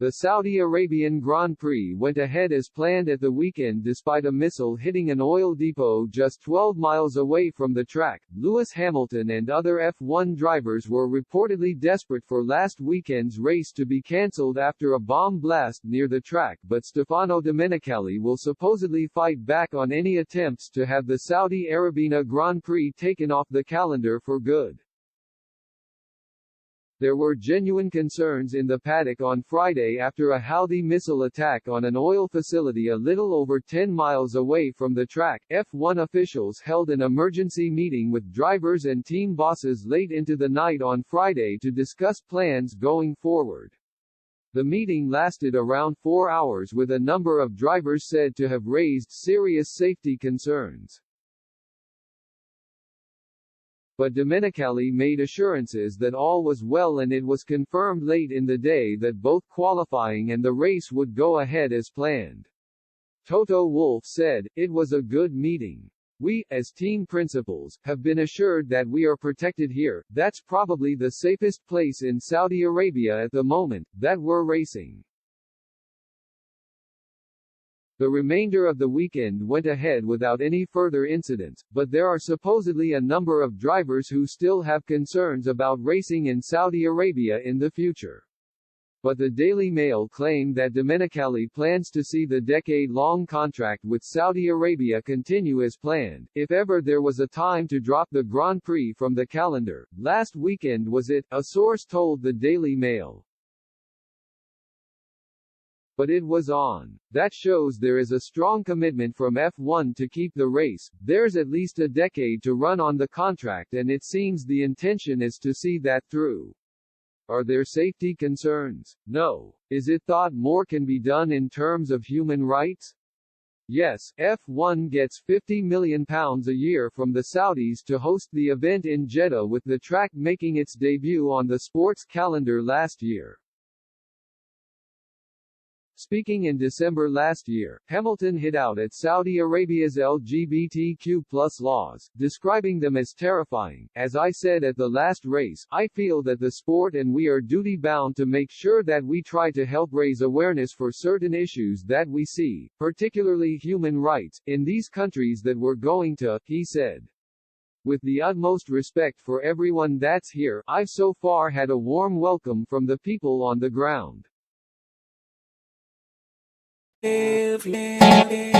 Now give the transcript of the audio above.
The Saudi Arabian Grand Prix went ahead as planned at the weekend despite a missile hitting an oil depot just 12 miles away from the track. Lewis Hamilton and other F1 drivers were reportedly desperate for last weekend's race to be cancelled after a bomb blast near the track, but Stefano Domenicali will supposedly fight back on any attempts to have the Saudi Arabian Grand Prix taken off the calendar for good. There were genuine concerns in the paddock on Friday after a Houthi missile attack on an oil facility a little over 10 miles away from the track. F1 officials held an emergency meeting with drivers and team bosses late into the night on Friday to discuss plans going forward. The meeting lasted around 4 hours with a number of drivers said to have raised serious safety concerns. But Domenicali made assurances that all was well, and it was confirmed late in the day that both qualifying and the race would go ahead as planned. Toto Wolff said, "It was a good meeting. We, as team principals, have been assured that we are protected here. That's probably the safest place in Saudi Arabia at the moment, that we're racing." The remainder of the weekend went ahead without any further incidents, but there are supposedly a number of drivers who still have concerns about racing in Saudi Arabia in the future. But the Daily Mail claimed that Domenicali plans to see the decade-long contract with Saudi Arabia continue as planned. If ever there was a time to drop the Grand Prix from the calendar, last weekend was it, a source told the Daily Mail. But it was on. That shows there is a strong commitment from F1 to keep the race. There's at least a decade to run on the contract, and it seems the intention is to see that through. Are there safety concerns? No. Is it thought more can be done in terms of human rights? Yes. F1 gets £50 million a year from the Saudis to host the event in Jeddah, with the track making its debut on the sports calendar last year. Speaking in December last year, Hamilton hit out at Saudi Arabia's LGBTQ+ laws, describing them as terrifying. "As I said at the last race, I feel that the sport and we are duty-bound to make sure that we try to help raise awareness for certain issues that we see, particularly human rights, in these countries that we're going to," he said. "With the utmost respect for everyone that's here, I've so far had a warm welcome from the people on the ground." Yeah.